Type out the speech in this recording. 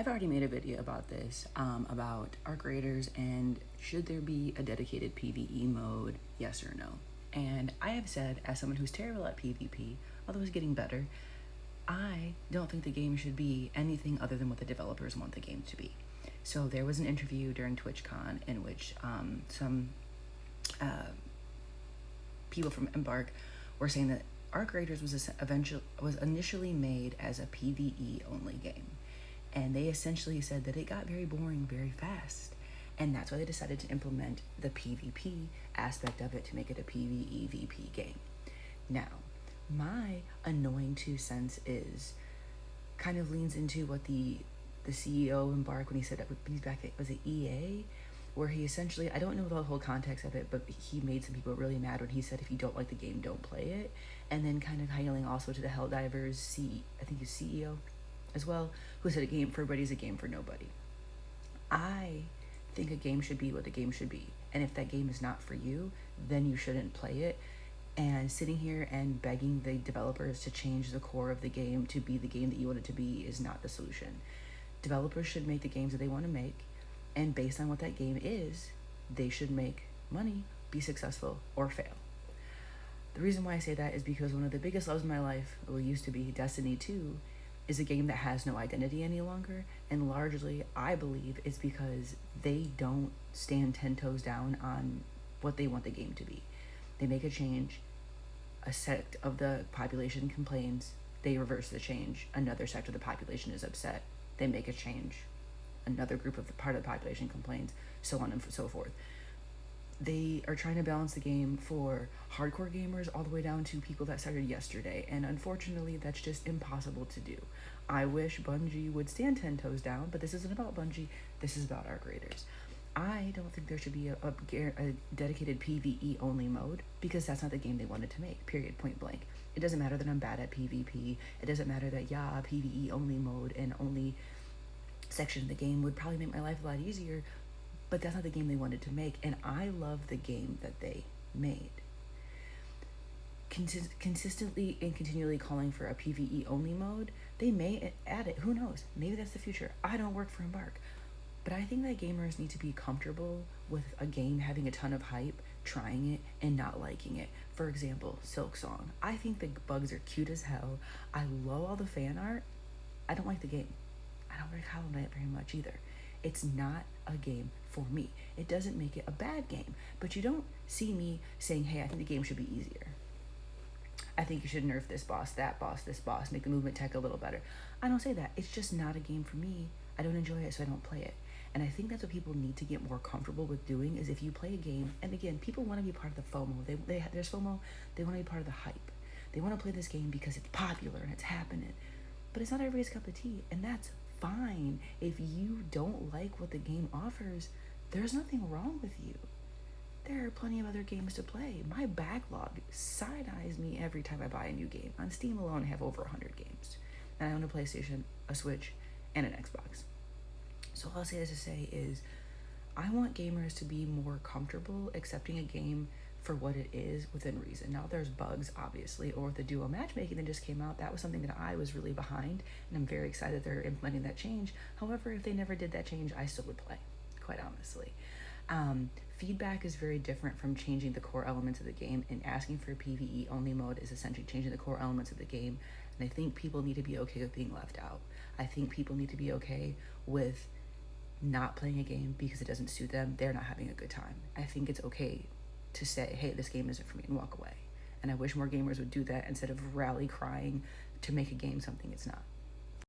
I've already made a video about this, about arc raiders and should there be a dedicated PvE mode, yes or no. And I have said, as someone who's terrible at PvP, although it's getting better, I don't think the game should be anything other than what the developers want the game to be. So there was an interview during TwitchCon in which some people from Embark were saying that Arc Raiders was initially made as a PvE-only game. And they essentially said that it got very boring very fast. And that's why they decided to implement the PvP aspect of it to make it a PvE-VP game. Now, my annoying 2 cents is kind of leans into what the CEO of Embark, when he said that he's back at, was it EA? Where he essentially, I don't know the whole context of it, but he made some people really mad when he said if you don't like the game, don't play it. And then kind of hailing also to the Helldivers, I think he's CEO as well, who said a game for everybody is a game for nobody. I think a game should be what the game should be. And if that game is not for you, then you shouldn't play it. And sitting here and begging the developers to change the core of the game to be the game that you want it to be is not the solution. Developers should make the games that they want to make, and based on what that game is, they should make money, be successful, or fail. The reason why I say that is because one of the biggest loves in my life, or used to be Destiny 2, is a game that has no identity any longer, and largely, I believe, it's because they don't stand 10 toes down on what they want the game to be. They make a change, a sect of the population complains, they reverse the change, another sect of the population is upset, they make a change, another group of the part of the population complains, so on and so forth. They are trying to balance the game for hardcore gamers all the way down to people that started yesterday, and unfortunately that's just impossible to do. I wish Bungie would stand 10 toes down, but this isn't about Bungie, this is about Arc Raiders. I don't think there should be a dedicated PvE only mode, because that's not the game they wanted to make, period, point blank. It doesn't matter that I'm bad at PvP, it doesn't matter that PvE only mode and only section of the game would probably make my life a lot easier, but that's not the game they wanted to make, and I love the game that they made. Consistently and continually calling for a PvE only mode, they may add it, who knows, maybe that's the future. I don't work for Embark, but I think that gamers need to be comfortable with a game having a ton of hype, trying it, and not liking it. For example, Silksong. I think the bugs are cute as hell, I love all the fan art, I don't like the game. I don't like Hollow Knight very much either. It's not a game for me. It doesn't make it a bad game, but you don't see me saying, hey, I think the game should be easier. I think you should nerf this boss, that boss, this boss, make the movement tech a little better. I don't say that. It's just not a game for me. I don't enjoy it, so I don't play it. And I think that's what people need to get more comfortable with doing, is if you play a game, and again, people want to be part of the FOMO. There's FOMO, they want to be part of the hype. They want to play this game because it's popular and it's happening. But it's not everybody's cup of tea, and that's fine. If you don't like what the game offers, there's nothing wrong with you. There are plenty of other games to play. My backlog side-eyes me every time I buy a new game. On Steam alone, I have over 100 games. And I own a PlayStation, a Switch, and an Xbox. So all I'll say to say is, I want gamers to be more comfortable accepting a game for what it is within reason. Now there's bugs, obviously, or the duo matchmaking that just came out. That was something that I was really behind, and I'm very excited they're implementing that change. However, if they never did that change, I still would play, quite honestly. Feedback is very different from changing the core elements of the game, and asking for a PvE only mode is essentially changing the core elements of the game, and I think people need to be okay with being left out. I think people need to be okay with not playing a game because it doesn't suit them, they're not having a good time. I think it's okay to say, hey, this game isn't for me, and walk away. And I wish more gamers would do that instead of rally crying to make a game something it's not.